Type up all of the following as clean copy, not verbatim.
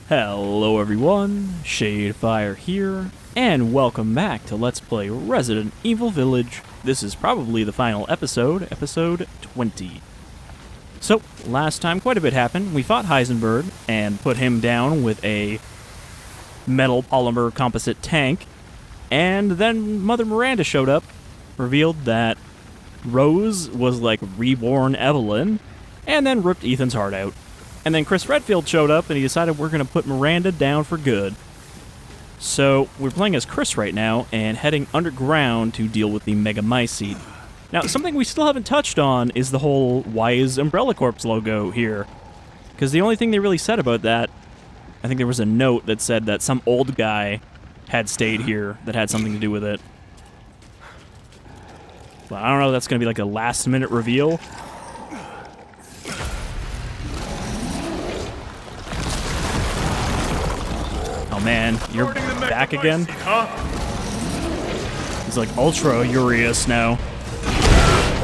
Hello everyone, Shadefire here, and welcome back to Let's Play Resident Evil Village. This is probably the final episode, episode 20. So, last time quite a bit happened. We fought Heisenberg and put him down with a metal polymer composite tank, and then Mother Miranda showed up, revealed that Rose was like reborn Eveline, and then ripped Ethan's heart out. And then Chris Redfield showed up, and he decided we're going to put Miranda down for good. So, we're playing as Chris right now, and heading underground to deal with the Megamycete. Now, something we still haven't touched on is the whole why is Umbrella Corps logo here? Because the only thing they really said about that, I think there was a note that said that some old guy had stayed here that had something to do with it. But I don't know if that's going to be like a last-minute reveal. Oh man, you're back again? He's like Ultra Uriaș now.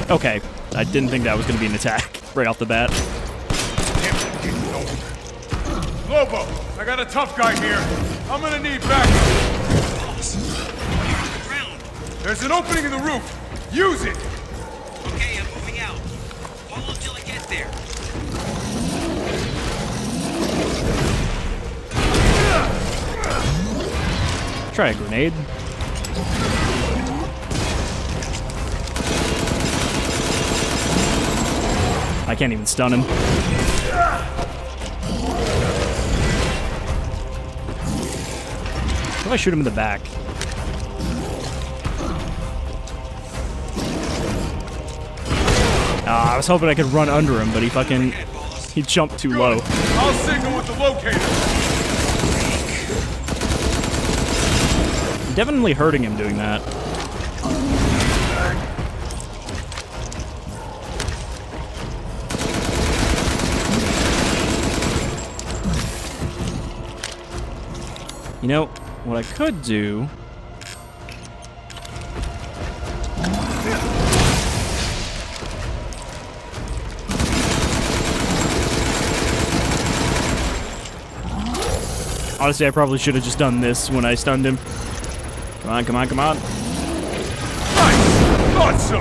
Okay, I didn't think that was going to be an attack right off the bat. Lobo, I got a tough guy here. I'm going to need backup. There's an opening in the roof. Use it. Okay, I'm moving out. Hold until I get there. Try a grenade. I can't even stun him. What if I shoot him in the back? I was hoping I could run under him, but he jumped too low. I'll signal with the locator. Definitely hurting him doing that. You know, what I could do... Honestly, I probably should have just done this when I stunned him. Come on, come on, come on. Nice! Thought so!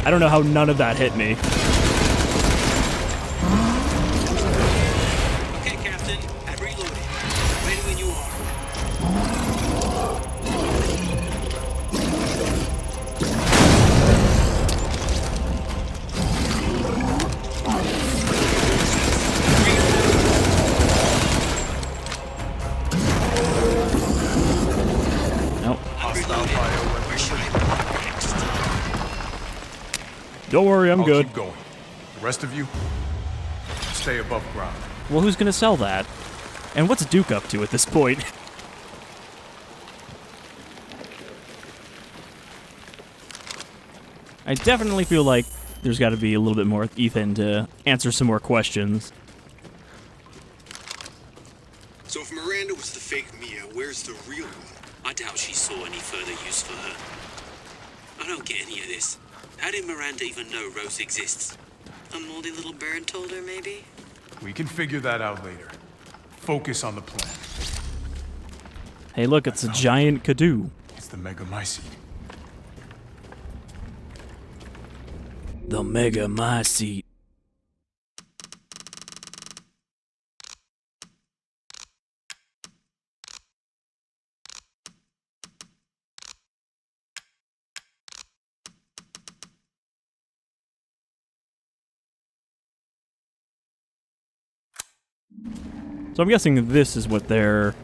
I don't know how none of that hit me. Okay, Captain. I'm reloading. Ready when you are. Nope. Hostile fire. Where should I go next? Don't worry, I'm good. Keep going. The rest of you, stay above ground. Well, who's gonna sell that? And what's Duke up to at this point? I definitely feel like there's got to be a little bit more with Ethan to answer some more questions. So if Miranda was the fake Mia, where's the real one? I doubt she saw any further use for her. I don't get any of this. How did Miranda even know Rose exists? A moldy little bird told her, maybe? We can figure that out later. Focus on the plan. Hey, look, it's a giant Kadoo. It's the Megamycete. The Megamycete. So I'm guessing this is what their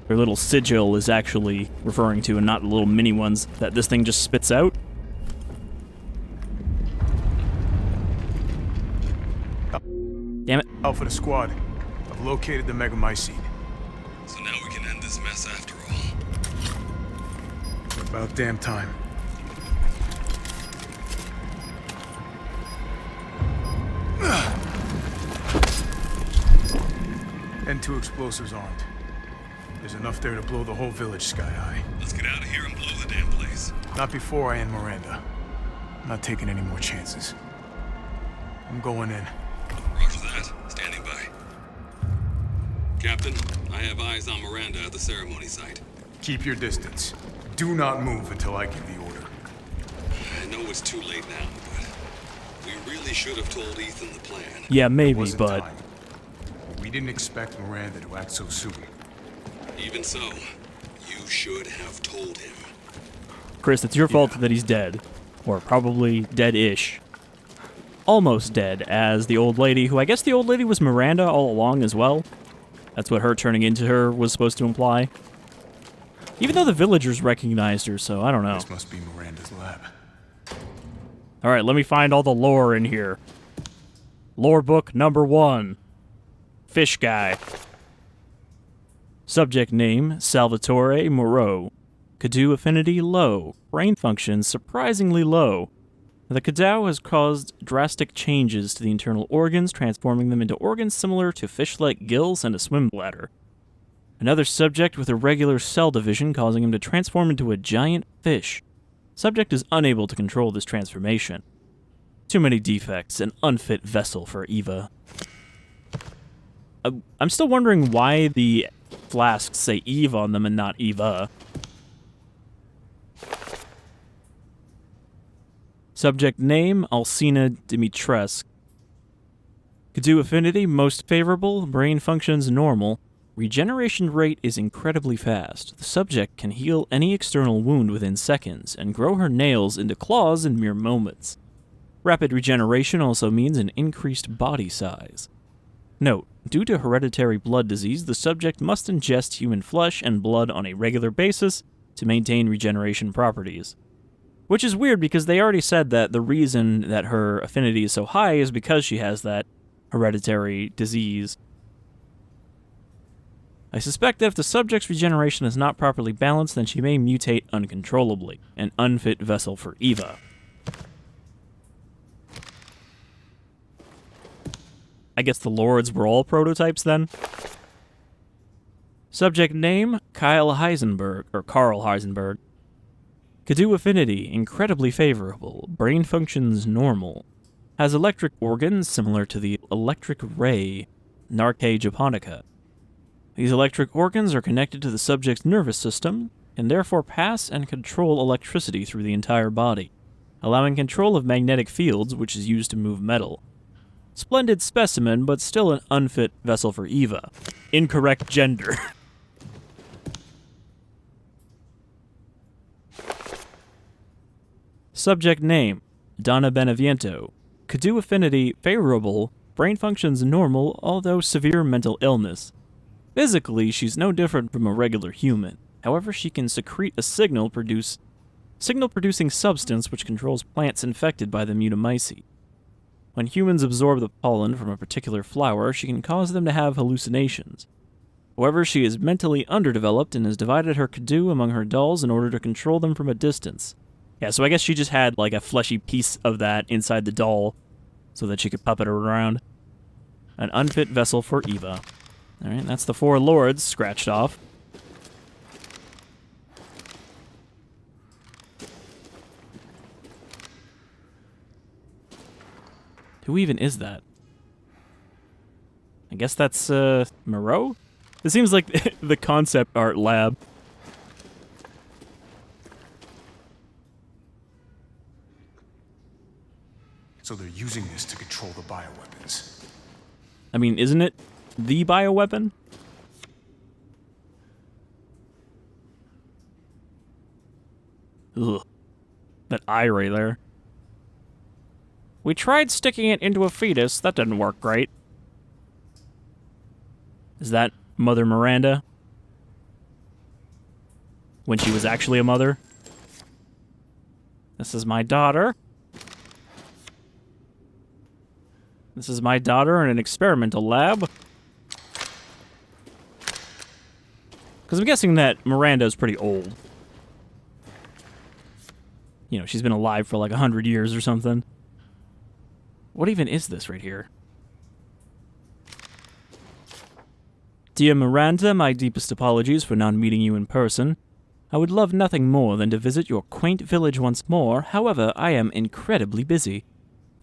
little sigil is actually referring to, and not the little mini ones that this thing just spits out. Damn it. Alpha to squad. I've located the Megamycete. So now we can end this mess after all. About damn time. And 2 explosives armed. There's enough there to blow the whole village sky high. Let's get out of here and blow the damn place. Not before I end Miranda. I'm not taking any more chances. I'm going in. Roger that. Standing by. Captain, I have eyes on Miranda at the ceremony site. Keep your distance. Do not move until I give the order. I know it's too late now, but we really should have told Ethan the plan. Yeah, maybe, Wasn't but... time. We didn't expect Miranda to act so soon. Even so, you should have told him. Chris, it's your fault that he's dead. Or probably dead-ish. Almost dead, as the old lady, who I guess the old lady was Miranda all along as well. That's what her turning into her was supposed to imply. Even though the villagers recognized her, so I don't know. This must be Miranda's lab. Alright, let me find all the lore in here. Lore book number 1. Fish guy. Subject name, Salvatore Moreau. Cadou affinity low. Brain function surprisingly low. The Cadou has caused drastic changes to the internal organs, transforming them into organs similar to fish-like gills and a swim bladder. Another subject with irregular cell division, causing him to transform into a giant fish. Subject is unable to control this transformation. Too many defects, an unfit vessel for Eva. I'm still wondering why the flasks say Eve on them and not Eva. Subject name, Alcina Dimitrescu. Cadou affinity, most favorable, brain functions normal. Regeneration rate is incredibly fast. The subject can heal any external wound within seconds, and grow her nails into claws in mere moments. Rapid regeneration also means an increased body size. Note, due to hereditary blood disease, the subject must ingest human flesh and blood on a regular basis to maintain regeneration properties. Which is weird because they already said that the reason that her affinity is so high is because she has that hereditary disease. I suspect that if the subject's regeneration is not properly balanced, then she may mutate uncontrollably, an unfit vessel for Eva. I guess the lords were all prototypes then? Subject name, Karl Heisenberg. Cadou affinity, incredibly favorable. Brain functions normal. Has electric organs similar to the electric ray, Narke japonica. These electric organs are connected to the subject's nervous system, and therefore pass and control electricity through the entire body, allowing control of magnetic fields, which is used to move metal. Splendid specimen, but still an unfit vessel for Eva. Incorrect gender. Subject name, Donna Beneviento. Cadou affinity, favorable. Brain functions normal, although severe mental illness. Physically, she's no different from a regular human. However, she can secrete a signal-producing substance which controls plants infected by the Megamycete. When humans absorb the pollen from a particular flower, she can cause them to have hallucinations. However, she is mentally underdeveloped and has divided her Cadou among her dolls in order to control them from a distance. Yeah, so I guess she just had like a fleshy piece of that inside the doll so that she could puppet her around. An unfit vessel for Eva. Alright, that's the 4 lords scratched off. Who even is that? I guess that's, Moreau? This seems like the concept art lab. So they're using this to control the bioweapons. I mean, isn't it the bioweapon? Ugh. That eye right there. We tried sticking it into a fetus. That didn't work great. Is that Mother Miranda? When she was actually a mother? This is my daughter. This is my daughter in an experimental lab. Because I'm guessing that Miranda's pretty old. You know, she's been alive for like 100 years or something. What even is this right here? Dear Miranda, my deepest apologies for not meeting you in person. I would love nothing more than to visit your quaint village once more, however, I am incredibly busy.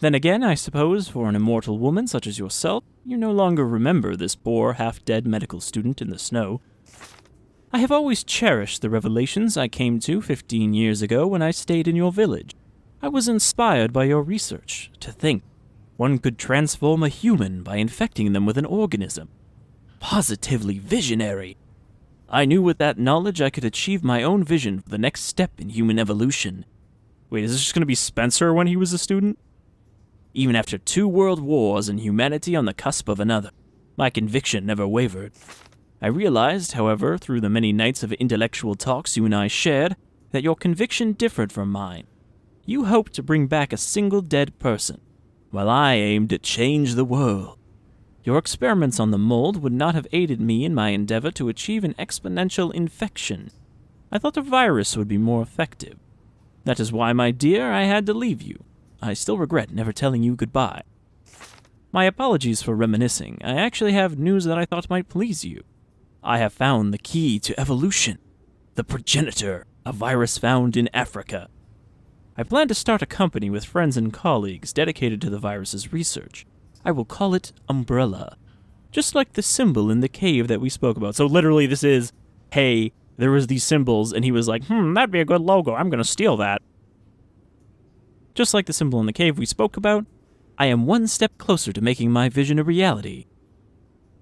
Then again, I suppose, for an immortal woman such as yourself, you no longer remember this poor, half-dead medical student in the snow. I have always cherished the revelations I came to 15 years ago when I stayed in your village. I was inspired by your research. To think one could transform a human by infecting them with an organism. Positively visionary. I knew with that knowledge I could achieve my own vision for the next step in human evolution. Wait, is this just going to be Spencer when he was a student? Even after 2 world wars and humanity on the cusp of another, my conviction never wavered. I realized, however, through the many nights of intellectual talks you and I shared, that your conviction differed from mine. You hoped to bring back a single dead person, while I aimed to change the world. Your experiments on the mold would not have aided me in my endeavor to achieve an exponential infection. I thought a virus would be more effective. That is why, my dear, I had to leave you. I still regret never telling you goodbye. My apologies for reminiscing. I actually have news that I thought might please you. I have found the key to evolution. The progenitor, a virus found in Africa. I plan to start a company with friends and colleagues dedicated to the virus's research. I will call it Umbrella. Just like the symbol in the cave that we spoke about. So literally this is, hey, there was these symbols, and he was like, that'd be a good logo. I'm going to steal that. Just like the symbol in the cave we spoke about, I am one step closer to making my vision a reality.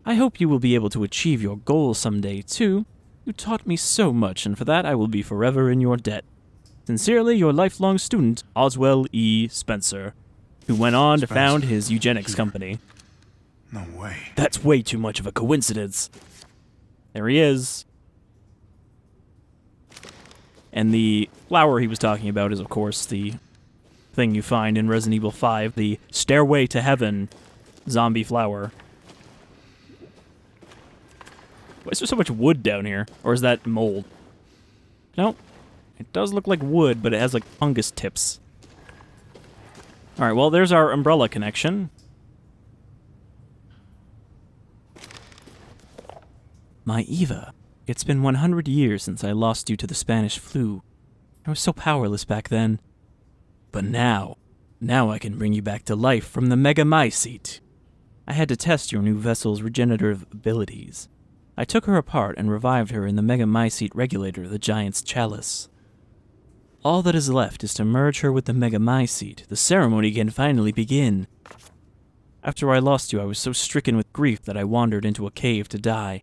I hope you will be able to achieve your goal someday, too. You taught me so much, and for that I will be forever in your debt. Sincerely, your lifelong student, Oswell E. Spencer, who went on to found his eugenics company. No way. That's way too much of a coincidence. There he is. And the flower he was talking about is, of course, the thing you find in Resident Evil 5, the Stairway to Heaven zombie flower. Why is there so much wood down here? Or is that mold? No, it does look like wood, but it has like fungus tips. Alright, well, there's our umbrella connection. My Eva, it's been 100 years since I lost you to the Spanish flu. I was so powerless back then. But now I can bring you back to life from the Megamycete. I had to test your new vessel's regenerative abilities. I took her apart and revived her in the Megamycete regulator, the Giant's Chalice. All that is left is to merge her with the Megamycete. The ceremony can finally begin. After I lost you, I was so stricken with grief that I wandered into a cave to die.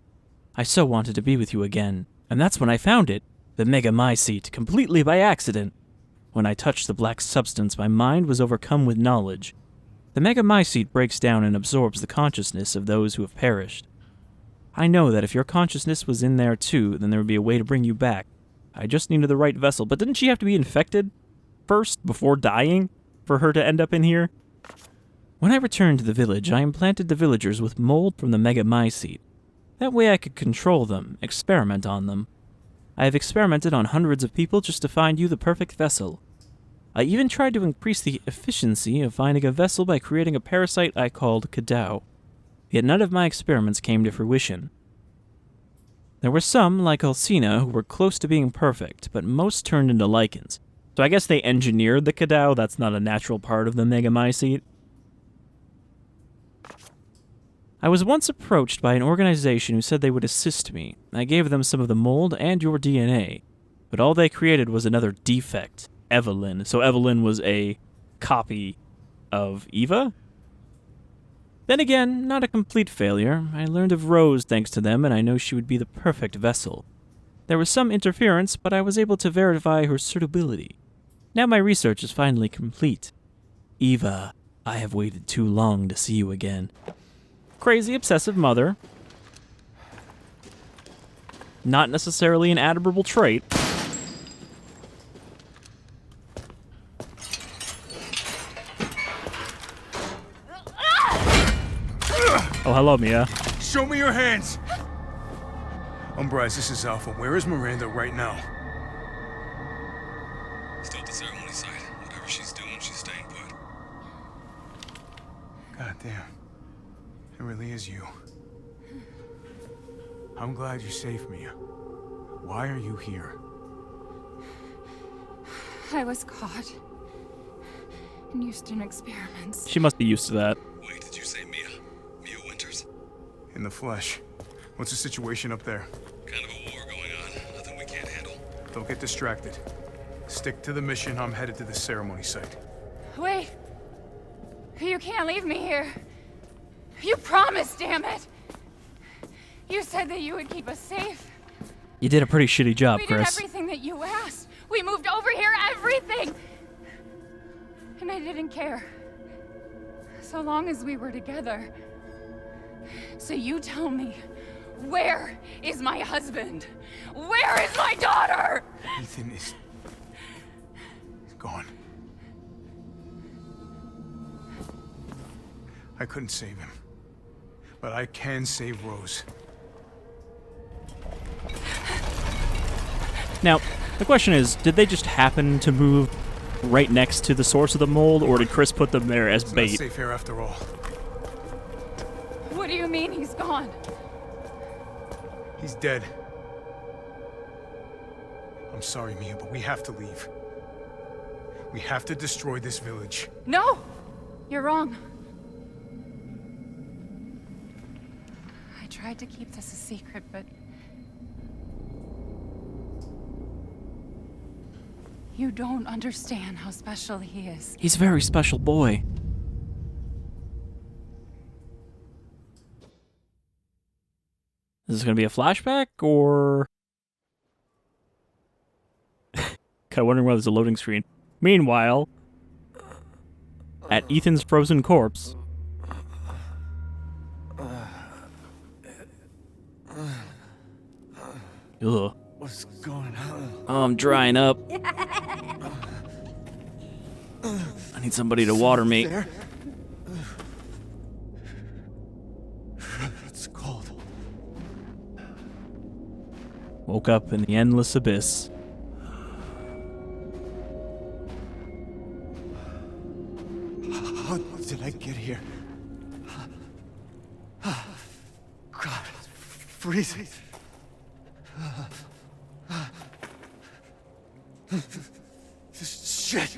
I so wanted to be with you again, and that's when I found it, the Megamycete, completely by accident. When I touched the black substance, my mind was overcome with knowledge. The Megamycete breaks down and absorbs the consciousness of those who have perished. I know that if your consciousness was in there too, then there would be a way to bring you back. I just needed the right vessel, but didn't she have to be infected first before dying for her to end up in here? When I returned to the village, I implanted the villagers with mold from the Megamycete. That way I could control them, experiment on them. I have experimented on hundreds of people just to find you the perfect vessel. I even tried to increase the efficiency of finding a vessel by creating a parasite I called Cadou. Yet none of my experiments came to fruition. There were some, like Alcina, who were close to being perfect, but most turned into Lycans. So I guess they engineered the Cadou. That's not a natural part of the Megamycete. I was once approached by an organization who said they would assist me. I gave them some of the mold and your DNA, but all they created was another defect, Eveline. So Eveline was a copy of Eva? Then again, not a complete failure. I learned of Rose thanks to them, and I know she would be the perfect vessel. There was some interference, but I was able to verify her suitability. Now my research is finally complete. Eva, I have waited too long to see you again. Crazy obsessive mother. Not necessarily an admirable trait. Oh, hello, Mia. Show me your hands! Umbrise, this is Alpha. Where is Miranda right now? Still at the ceremony site. Whatever she's doing, she's staying put. God damn. It really is you. I'm glad you're safe, Mia. Why are you here? I was caught in Houston experiments. She must be used to that. Wait, did you say Mia? Mia Winters? In the flesh. What's the situation up there? Kind of a war going on. Nothing we can't handle. Don't get distracted. Stick to the mission. I'm headed to the ceremony site. Wait! You can't leave me here. You promised, damn it! You said that you would keep us safe. You did a pretty shitty job, We did Chris. everything that you asked. We moved over here, everything! And I didn't care. So long as we were together. So you tell me, where is my husband? Where is my daughter? Ethan is gone. I couldn't save him. But I can save Rose. Now, the question is, did they just happen to move right next to the source of the mold, or did Chris put them there as It's not bait? safe here after all. What do you mean he's gone? He's dead. I'm sorry, Mia, but we have to leave. We have to destroy this village. No! You're wrong. I tried to keep this a secret, but... You don't understand how special he is. He's a very special boy. Is this gonna be a flashback, or... Kind of wondering why there's a loading screen. Meanwhile, at Ethan's frozen corpse... Ugh. What's going on? Oh, I'm drying up. I need somebody to water me. There? It's cold. Woke up in the endless abyss. How did I get here? God, it's freezing. This shit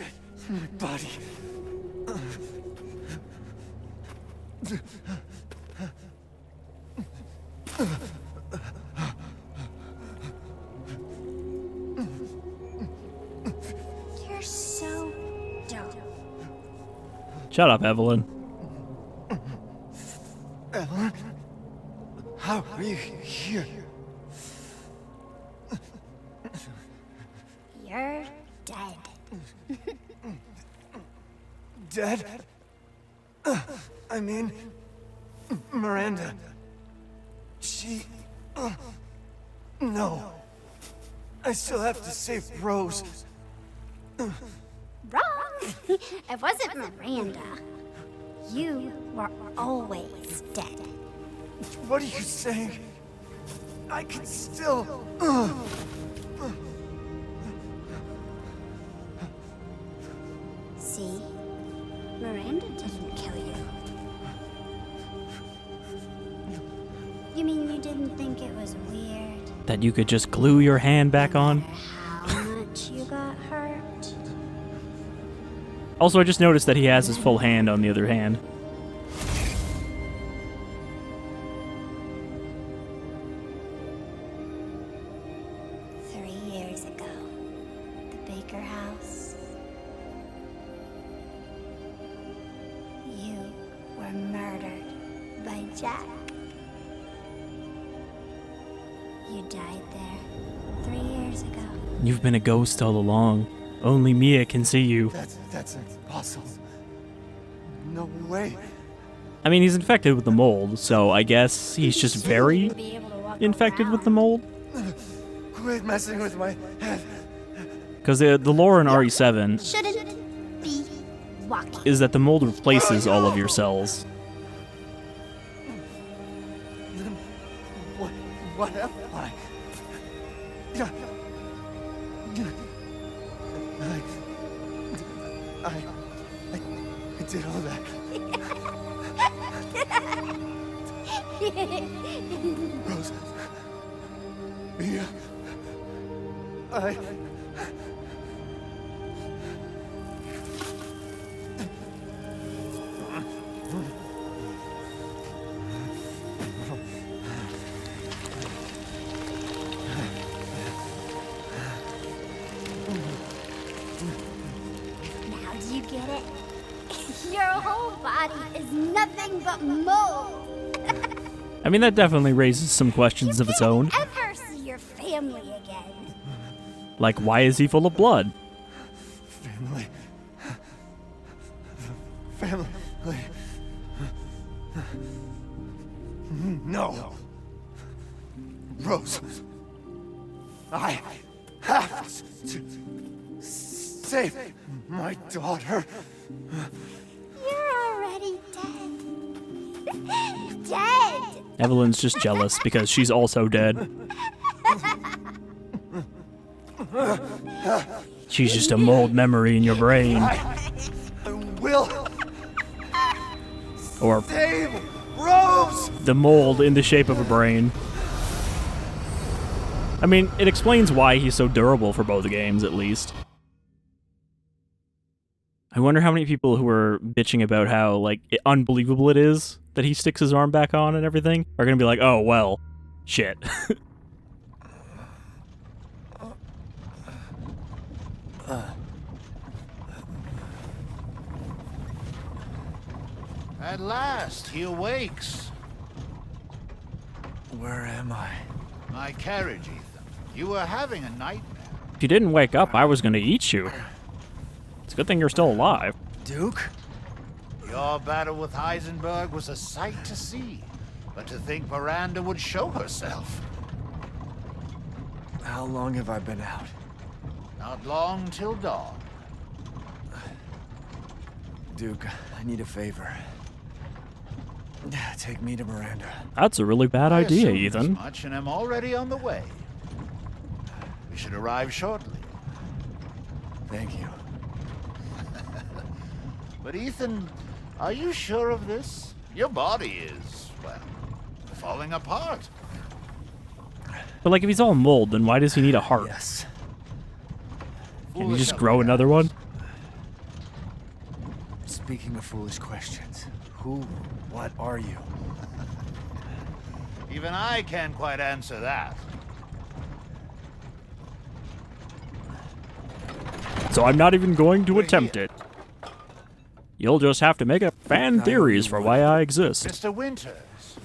in my body. You're so dumb. Shut up, Eveline. Eveline? How are you here? You're dead. Dead? I mean, Miranda. She... No. I still have to save Rose. Wrong! It wasn't Miranda. You were always dead. What are you saying? I can still... See? Miranda didn't kill you. You mean you didn't think it was weird? That you could just glue your hand back on? No matter how much you got hurt? Also, I just noticed that he has his full hand on the other hand. Jack. You died there 3 years ago. You've been a ghost all along. Only Mia can see you. That's impossible. No way. I mean, he's infected with the mold, so I guess he's just very Be able to walk infected with the mold. Quit messing with my head. Because the lore in RE7 Shouldn't be walking. is that the mold replaces all of your cells. What am I? I did all that. Mia. Now do you get it? Your whole body is nothing but mold. I mean, that definitely raises some questions of its own. Ever see your family again? Like, why is he full of blood? Family. Family. No. Rose. I have to save my daughter. You're already dead. Dead. Eveline's just jealous because she's also dead. She's just a mold memory in your brain. I will Or save Rose. the mold in the shape of a brain. I mean, it explains why he's so durable for both games, at least. I wonder how many people who are bitching about how, like, unbelievable it is that he sticks his arm back on and everything are gonna be like, oh, well, shit. At last, he awakes. Where am I? My carriage, Ethan. You were having a nightmare. If you didn't wake up, I was gonna eat you. It's a good thing you're still alive. Duke? Your battle with Heisenberg was a sight to see. But to think Miranda would show herself. How long have I been out? Not long till dawn. Duke, I need a favor. Take me to Miranda. That's a really bad I idea, assumed as Ethan. much and am already on the way. We should arrive shortly. Thank you. But Ethan, are you sure of this? Your body is, well, falling apart. But, like, if he's all mold, then why does he need a heart? Yes. Can you Foolish just grow upgrades. another one? Speaking of foolish questions, who, what are you? Even I can't quite answer that. So I'm not even going to We're attempt here. it. You'll just have to make up fan theories for why I exist. Mr. Winters,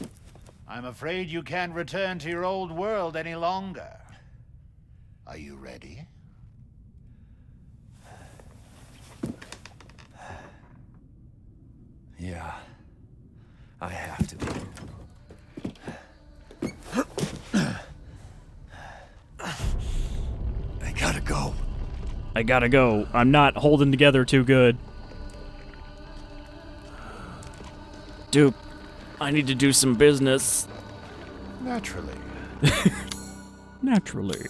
I'm afraid you can't return to your old world any longer. Are you ready? Yeah, I have to be. I gotta go. I gotta go. I'm not holding together too good. Duke, I need to do some business. Naturally. Naturally.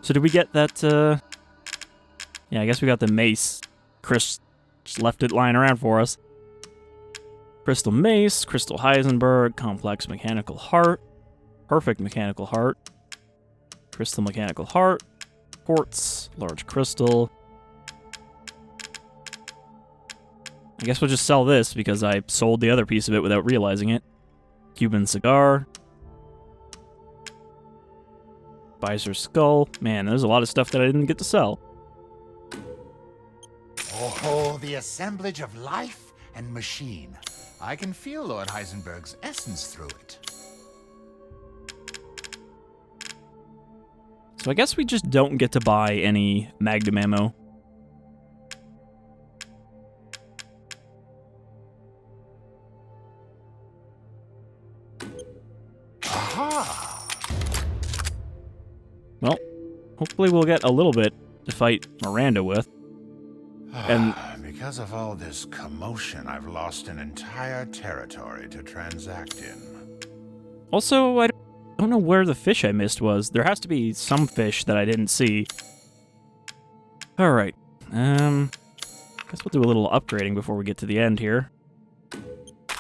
So did we get that, Yeah, I guess we got the mace. Chris just left it lying around for us. Crystal mace, crystal Heisenberg, complex mechanical heart, perfect mechanical heart, crystal mechanical heart, quartz, large crystal. I guess we'll just sell this because I sold the other piece of it without realizing it. Cuban cigar. Visor skull. Man, there's a lot of stuff that I didn't get to sell. Oh, the assemblage of life and machine. I can feel Lord Heisenberg's essence through it. So I guess we just don't get to buy any Magnum ammo. Aha! Well, hopefully we'll get a little bit to fight Miranda with. And Because of all this commotion, I've lost an entire territory to transact in. also, I don't know where the fish I missed was. There has to be some fish that I didn't see. Alright. Guess we'll do a little upgrading before we get to the end here.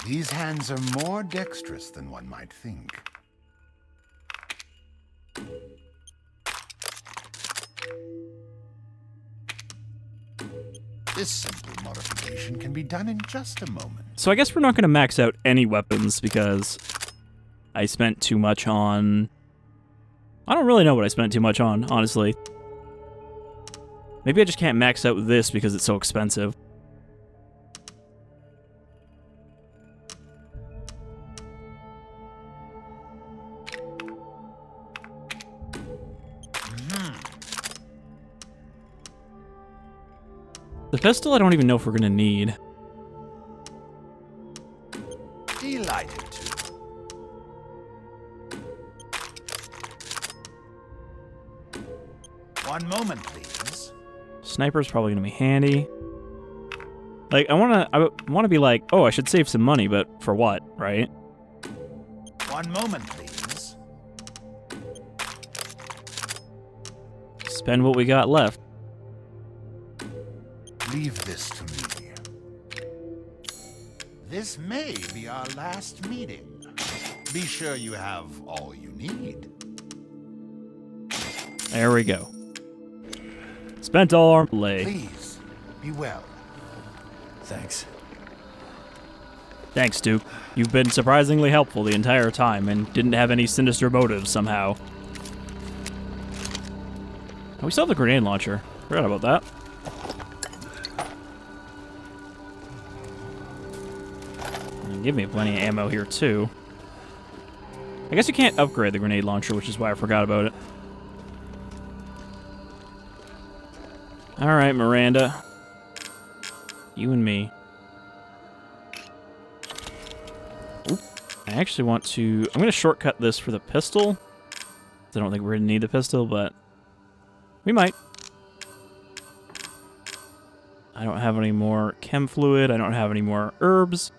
These hands are more dexterous than one might think. This simple modification can be done in just a moment. So I guess we're not going to max out any weapons because I spent too much on... I don't really know what I spent too much on, honestly. Maybe I just can't max out this because it's so expensive. The pistol I don't even know if we're going to need. Delighted to. One moment, please. Sniper's probably going to be handy. Like, I want to be like, oh, I should save some money, but for what, right? One moment, please. Spend what we got left. Leave this to me. This may be our last meeting. Be sure you have all you need. There we go. Spent all our lay. Please, be well. Thanks. Thanks, Duke. You've been surprisingly helpful the entire time and didn't have any sinister motives somehow. Oh, we still have the grenade launcher. Forgot about that. And give me plenty of ammo here, too. I guess you can't upgrade the grenade launcher, which is why I forgot about it. Alright, Miranda. You and me. Oop. I actually want to... I'm going to shortcut this for the pistol. I don't think we're going to need the pistol, but... we might. I don't have any more chem fluid. I don't have any more herbs.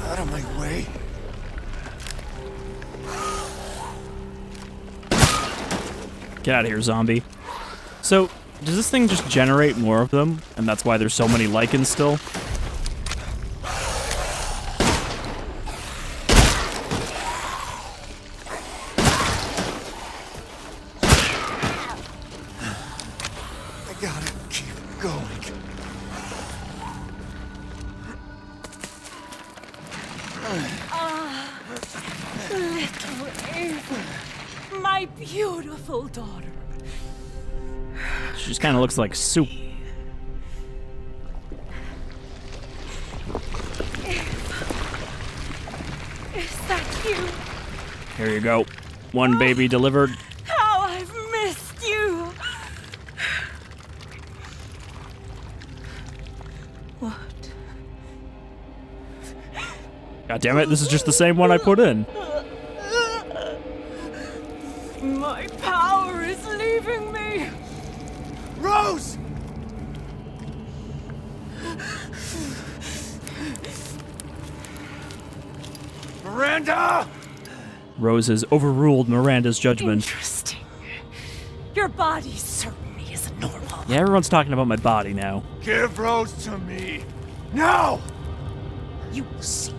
Out of my way. Get out of here, zombie. So, does this thing just generate more of them? And that's why there's so many Lycans still? I gotta keep going. Little Eveline, my beautiful daughter. She just kind of looks like soup. Is that you? Here you go. One baby delivered. How I've missed you. What? God damn it, this is just the same one I put in. My power is leaving me. Rose! Miranda! Rose has overruled Miranda's judgment. Interesting. Your body certainly isn't normal. Yeah, everyone's talking about my body now. Give Rose to me. Now! You will see.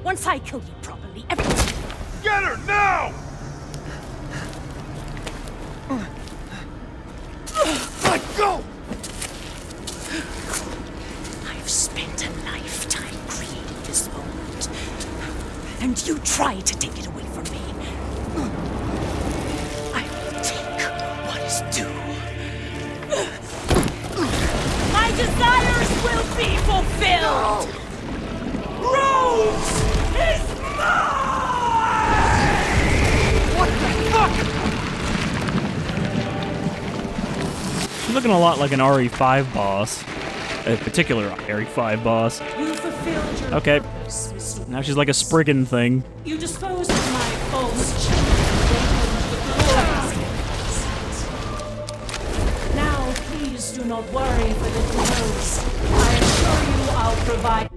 Once I kill you properly, everything. Get her now! Let go! I've spent a lifetime creating this moment, and you try to take it away from me. I will take what is due. My desires will be fulfilled! Rose is mine! What the fuck? She's looking a lot like an RE5 boss. A particular RE5 boss. You fulfilled your Okay. purpose, Mr. Now she's like a Spriggan thing. You disposed of my false children. Now please Just do not worry for little Rose. I assure you I'll provide...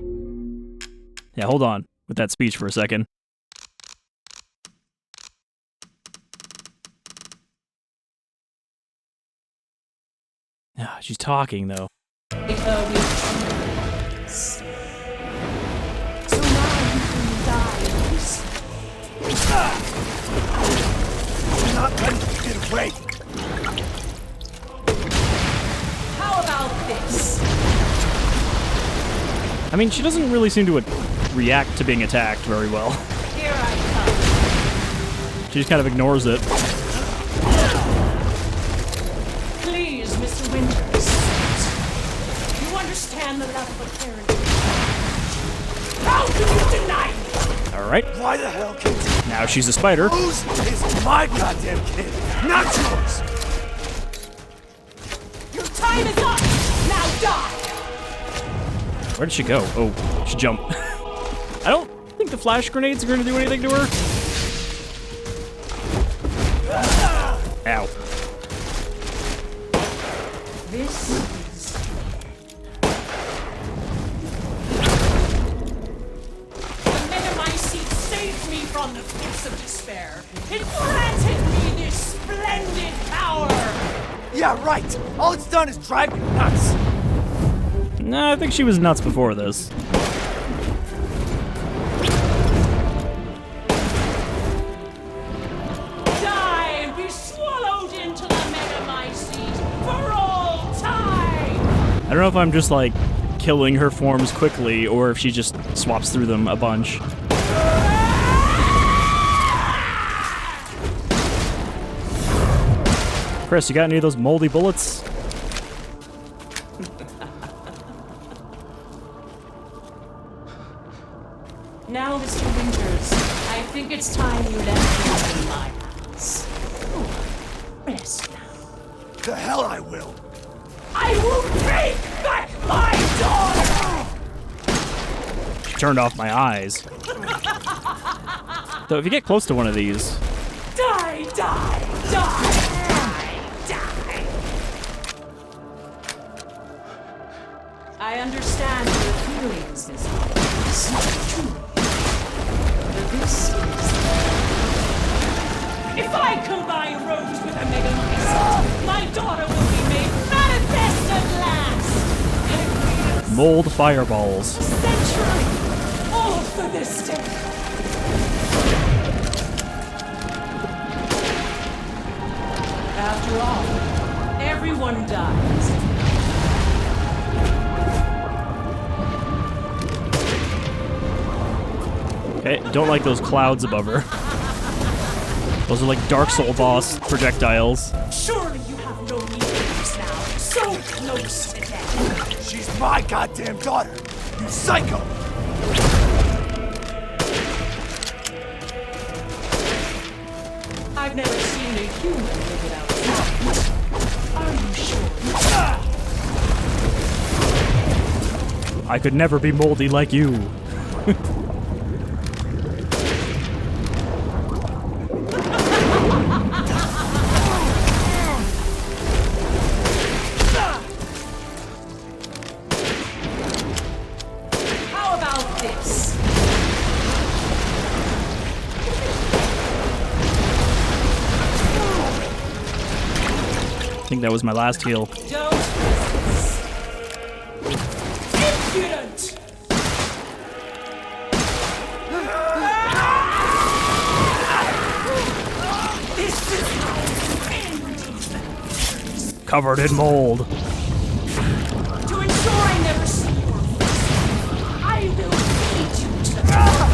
Yeah, hold on with that speech for a second. Ah, she's talking, though. So now you can die peacefully. I'm not letting you get away. How about this? I mean, she doesn't really seem to react to being attacked very well. Here I come. She just kind of ignores it. Please, Mr. Winters. You understand the love of a parent. How can you deny me? Alright, Why the hell can't you? now she's a spider. Rose is my goddamn kid, not yours. Your time is up. Now die. Where did she go? Oh, she jumped. I don't think the flash grenades are going to do anything to her. Ow. This is... The Megamycete saved me from the pits of despair. It granted me this splendid power. Yeah, right. All it's done is drive me nuts. No, I think she was nuts before this. Die and be swallowed into the Megamycete for all time. I don't know if I'm just, like, killing her forms quickly, or if she just swaps through them a bunch. Chris, you got any of those moldy bullets? Now, Mr. Winters, I think it's time you left me in my house. Rest now. The hell I will. I will take back my daughter! She turned off my eyes. So if you get close to one of these... Die, die, die, die. I understand your feelings, Miss Lycans. Truly. But this is... If I combine Rose with a Megamycete, my daughter will be made manifest at last! mold fireballs. Century! All for this day! After all, everyone dies. Okay, don't like those clouds above her. Those are like Dark Soul boss projectiles. Surely you have no need for this now. So close to death. She's my goddamn daughter, you psycho! I've never seen a human live without sight. Are you sure? I could never be moldy like you. How about this? I think that was my last heal. Don't resist. Impudent! This is how you end these. Covered in mold. To ensure I never see your face, I will lead you to the palace.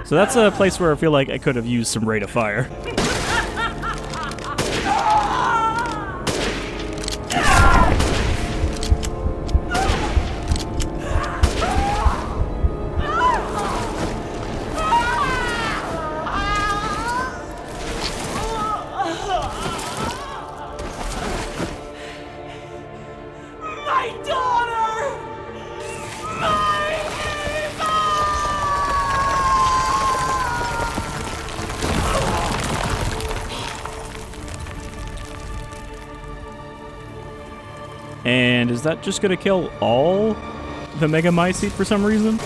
So that's a place where I feel like I could have used some rate of fire. My daughter! My Eva! And is that just gonna kill all the Megamycete for some reason?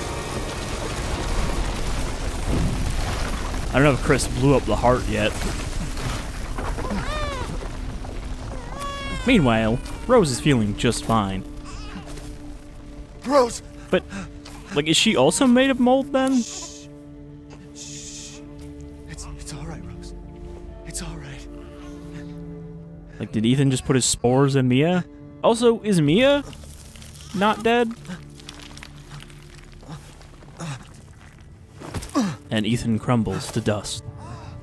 I don't know if Chris blew up the heart yet. Meanwhile, Rose is feeling just fine. Rose! But, like, is she also made of mold then? Shh. It's all right, Rose. It's all right. Like, did Ethan just put his spores in Mia? Also, is Mia not dead? And Ethan crumbles to dust.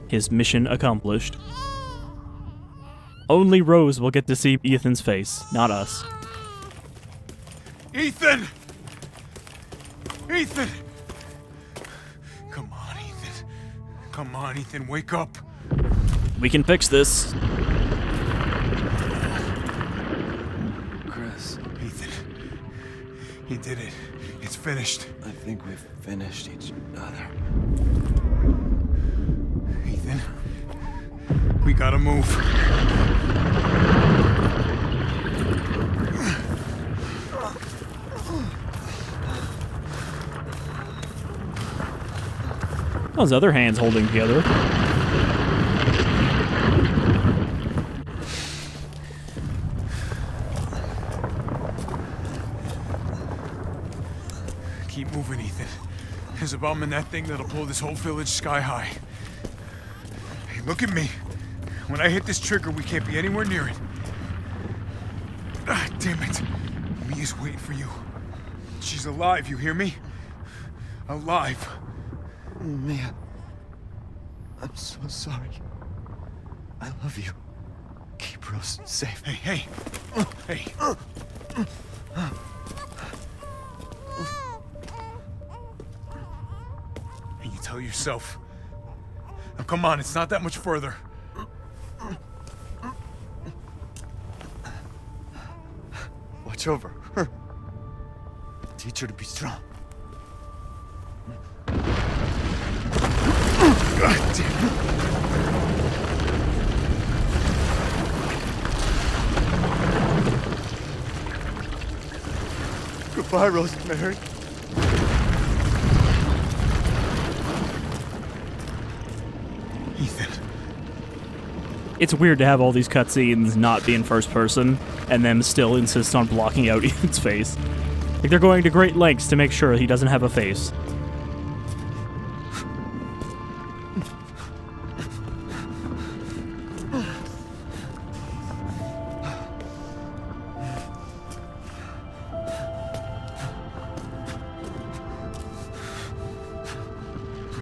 His mission accomplished. Only Rose will get to see Ethan's face, not us. Ethan! Ethan! Come on, Ethan. Come on, Ethan, wake up. We can fix this. Chris, Ethan, you did it. It's finished. I think we've finished each other. Ethan, we gotta move. Those other hands holding together. Keep moving, Ethan. There's a bomb in that thing that'll blow this whole village sky high. Hey, look at me. When I hit this trigger, we can't be anywhere near it. Ah, damn it. Mia's waiting for you. She's alive, you hear me? Alive. Mia, I'm so sorry. I love you. Keep Rose safe. Hey. And you tell yourself. Now come on, it's not that much further. Watch over her. Teach her to be strong. God damn it. Goodbye, Rosemary. Ethan. It's weird to have all these cutscenes not be in first person, and them still insist on blocking out Ethan's face. Like, they're going to great lengths to make sure he doesn't have a face.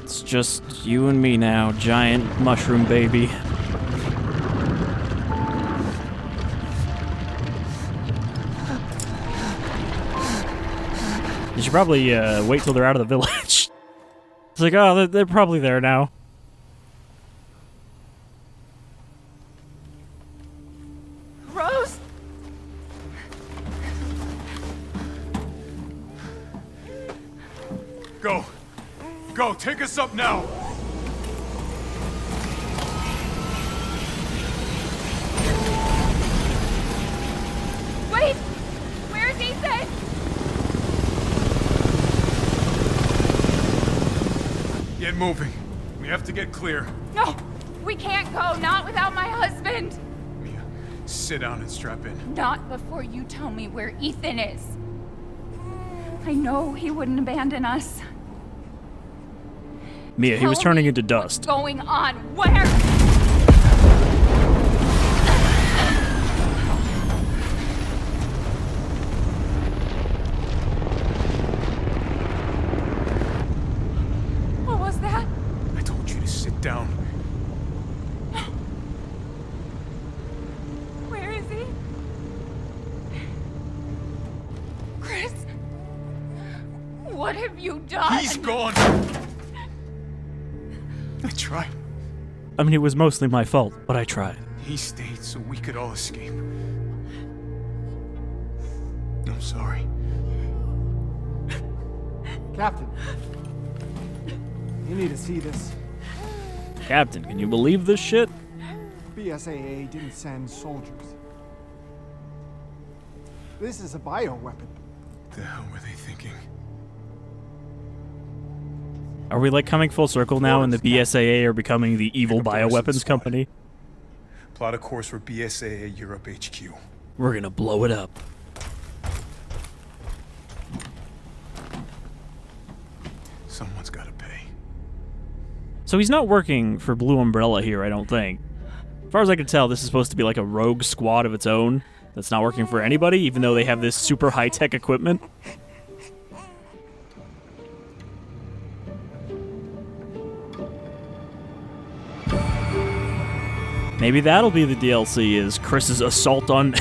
It's just you and me now, giant mushroom baby. You should probably wait till they're out of the village. It's like, oh, they're probably there now. Rose! Go, take us up now. Wait! Where's Ethan? Get moving. We have to get clear. No! We can't go, not without my husband! Mia, sit down and strap in. Not before you tell me where Ethan is. I know he wouldn't abandon us. Mia, he was Tell turning me into dust. What's going on? Where? What was that? I told you to sit down. Where is he? Chris? What have you done? He's gone. I tried. I mean, it was mostly my fault, but I tried. He stayed so we could all escape. I'm sorry. Captain, you need to see this. Captain, can you believe this shit? BSAA didn't send soldiers. This is a bioweapon. The hell were they thinking? Are we like coming full circle now and the BSAA are becoming the evil Pick up the rest of the bioweapons squad. company? Plot a course for BSAA Europe HQ. We're gonna blow it up. Someone's gotta pay. So he's not working for Blue Umbrella here, I don't think. As far as I can tell, this is supposed to be like a rogue squad of its own that's not working for anybody, even though they have this super high-tech equipment. Maybe that'll be the DLC, is Chris's assault on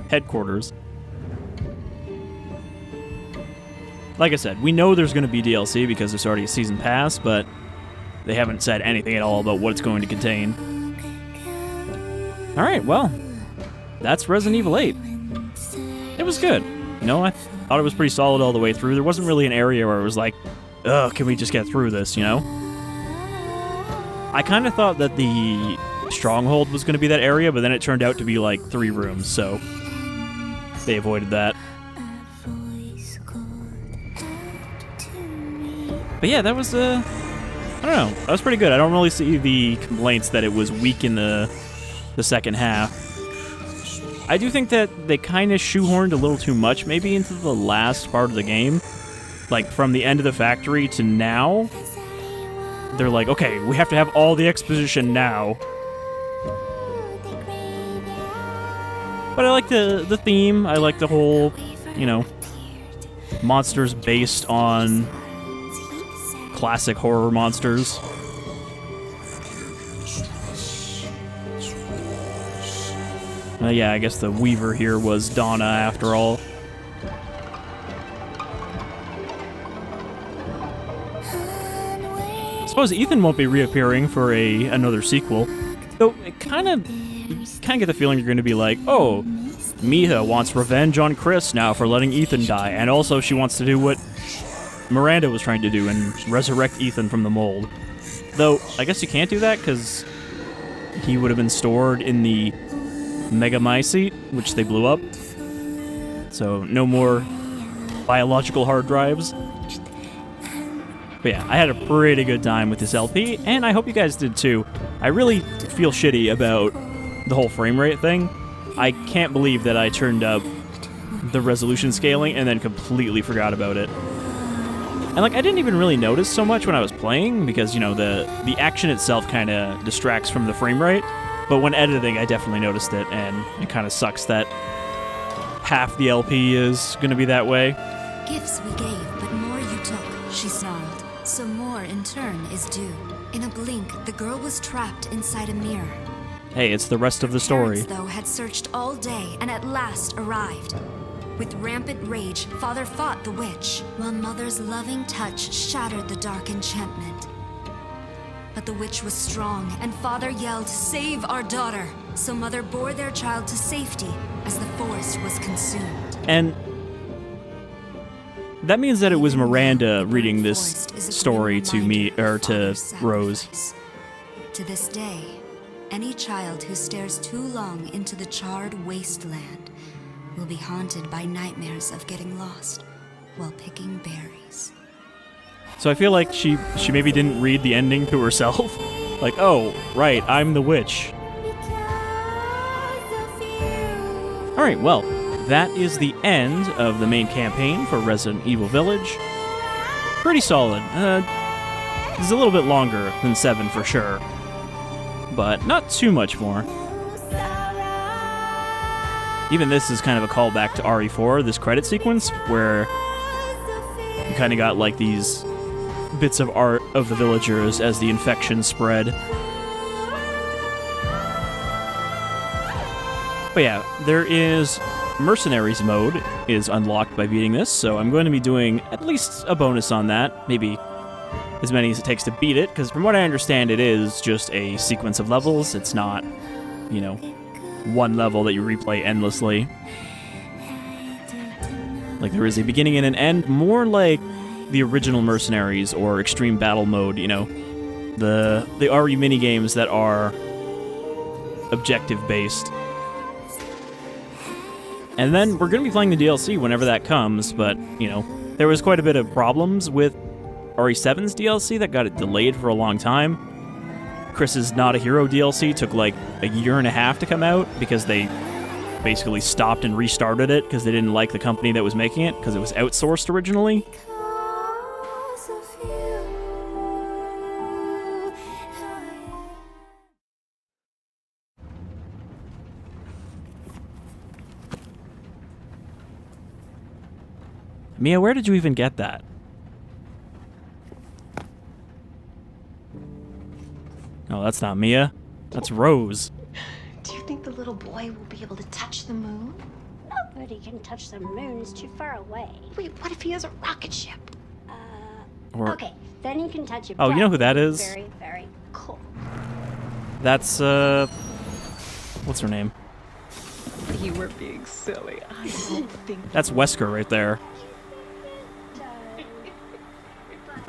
headquarters. Like I said, we know there's going to be DLC because there's already a season pass, but they haven't said anything at all about what it's going to contain. Alright, well, that's Resident Evil 8. It was good. You know, I thought it was pretty solid all the way through. There wasn't really an area where it was like, ugh, can we just get through this, you know? I kind of thought that the Stronghold was going to be that area, but then it turned out to be like 3 rooms, so they avoided that. But yeah, that was, I don't know, that was pretty good. I don't really see the complaints that it was weak in the second half. I do think that they kind of shoehorned a little too much maybe into the last part of the game. Like, from the end of the factory to now, they're like, okay, we have to have all the exposition now. But I like the theme. I like the whole, you know, monsters based on classic horror monsters. Yeah, I guess the Weaver here was Donna after all. I suppose Ethan won't be reappearing for another sequel. Though it kind of get the feeling you're going to be like, oh, Mia wants revenge on Chris now for letting Ethan die, and also she wants to do what Miranda was trying to do and resurrect Ethan from the mold. Though, I guess you can't do that because he would have been stored in the Megamycete, which they blew up. So, no more biological hard drives. But yeah, I had a pretty good time with this LP, and I hope you guys did too. I really feel shitty about the whole frame rate thing. I can't believe that I turned up the resolution scaling and then completely forgot about it. And like, I didn't even really notice so much when I was playing because, you know, the action itself kind of distracts from the frame rate. But when editing, I definitely noticed it, and it kind of sucks that half the LP is going to be that way. Gifts we gave, but more you took, she snarled. So more, in turn, is due. In a blink, the girl was trapped inside a mirror. Hey, it's the rest of the story. Parents, though, had searched all day and at last arrived. With rampant rage, Father fought the witch, while Mother's loving touch shattered the dark enchantment. But the witch was strong, and Father yelled, "Save our daughter!" So Mother bore their child to safety as the forest was consumed. And that means that it was Miranda reading this story to me, or to Rose. To this day, any child who stares too long into the charred wasteland will be haunted by nightmares of getting lost while picking berries. So I feel like she maybe didn't read the ending to herself. Like, oh, right, I'm the witch. Alright, well, that is the end of the main campaign for Resident Evil Village. Pretty solid. It's a little bit longer than 7 for sure, but not too much more. Even this is kind of a callback to RE4, this credit sequence, where you kind of got like these bits of art of the villagers as the infection spread. But yeah, there is Mercenaries mode is unlocked by beating this, so I'm going to be doing at least a bonus on that, maybe as many as it takes to beat it, because from what I understand it is just a sequence of levels. It's not, you know, one level that you replay endlessly. Like there is a beginning and an end, more like the original Mercenaries or Extreme Battle Mode, you know, the RE minigames that are objective based. And then we're going to be playing the DLC whenever that comes, but, you know, there was quite a bit of problems with RE7's DLC that got it delayed for a long time. Chris's Not a Hero DLC took like a year and a half to come out because they basically stopped and restarted it because they didn't like the company that was making it because it was outsourced originally. Mia, where did you even get that? No, that's not Mia. That's Rose. Do you think the little boy will be able to touch the moon? Nobody can touch the moon. It's too far away. Wait, what if he has a rocket ship? Okay, then you can touch it. Oh, you know who that is? Very, very cool. That's, what's her name? You were being silly. I don't think That's Wesker right there.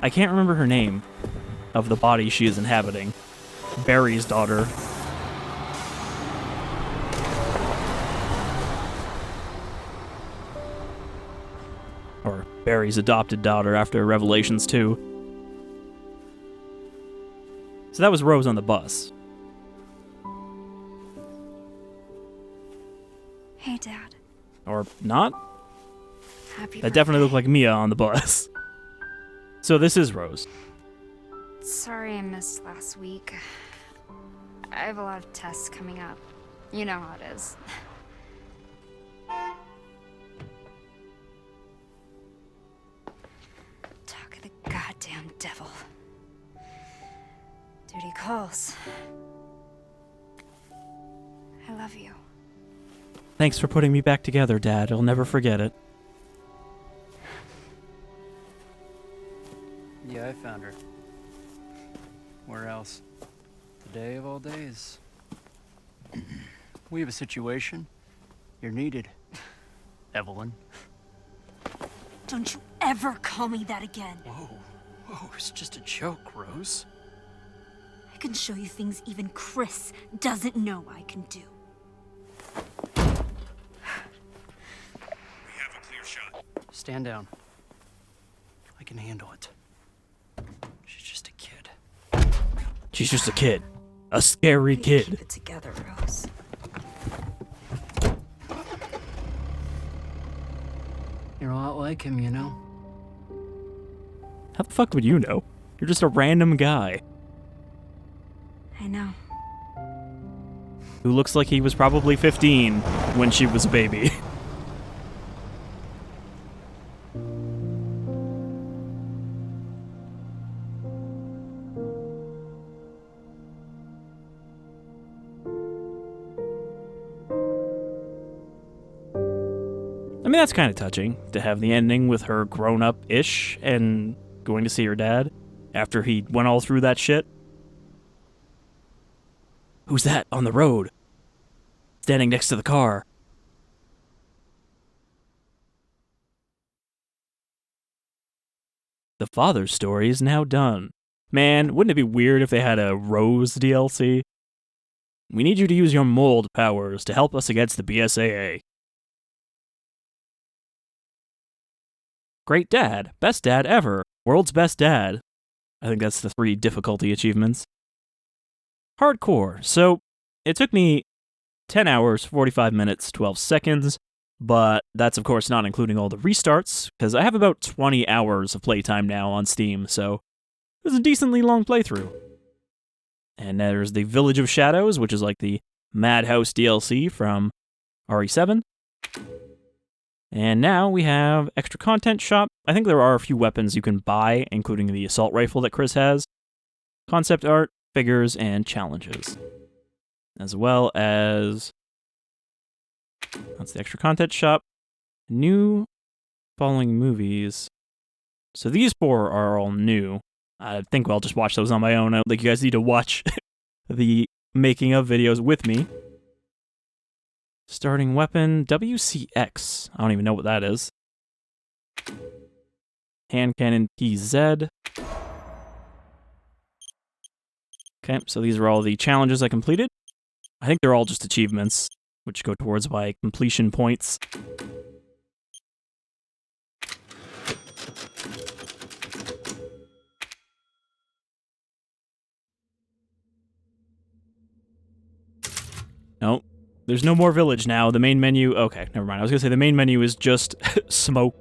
I can't remember her name of the body she is inhabiting. Barry's daughter. Or Barry's adopted daughter after Revelations 2. So that was Rose on the bus. Hey, Dad. Or not? Happy That definitely looked like Mia on the bus. So this is Rose. Sorry I missed last week. I have a lot of tests coming up. You know how it is. Talk of the goddamn devil. Duty calls. I love you. Thanks for putting me back together, Dad. I'll never forget it. Yeah, I found her. Where else? Today of all days. We have a situation. You're needed. Eveline. Don't you ever call me that again. Whoa, it's just a joke, Rose. I can show you things even Chris doesn't know I can do. We have a clear shot. Stand down. I can handle it. She's just a kid. She's just a kid. A scary kid. Keep it together, Rose. You're a lot like him, you know? How the fuck would you know? You're just a random guy I know. who looks like he was probably 15 when she was a baby. I mean, that's kind of touching, to have the ending with her grown-up-ish and going to see her dad after he went all through that shit. Who's that on the road? Standing next to the car. The father's story is now done. Man, wouldn't it be weird if they had a Rose DLC? We need you to use your mold powers to help us against the BSAA. Great dad, best dad ever, world's best dad. I think that's the 3 difficulty achievements. Hardcore. So, it took me 10 hours, 45 minutes, 12 seconds, but that's of course not including all the restarts, because I have about 20 hours of playtime now on Steam, so it was a decently long playthrough. And there's the Village of Shadows, which is like the Madhouse DLC from RE7. And now we have extra content shop. I think there are a few weapons you can buy, including the assault rifle that Chris has, concept art, figures, and challenges. As well as, that's the extra content shop, new following movies. So these 4 are all new. I think I'll just watch those on my own. I don't think you guys need to watch the making of videos with me. Starting weapon, WCX. I don't even know what that is. Hand cannon PZ. Okay, so these are all the challenges I completed. I think they're all just achievements, which go towards my completion points. No, there's no more village now. The main menu... Okay, never mind. I was going to say the main menu is just smoke.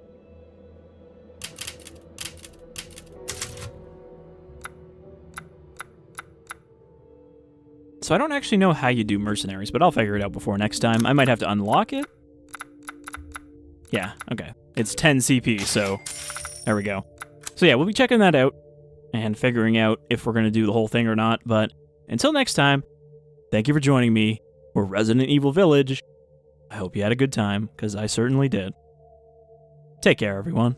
So I don't actually know how you do mercenaries, but I'll figure it out before next time. I might have to unlock it. Yeah, okay. It's 10 CP, so there we go. So yeah, we'll be checking that out and figuring out if we're going to do the whole thing or not. But until next time, thank you for joining me. We're Resident Evil Village. I hope you had a good time, because I certainly did. Take care, everyone.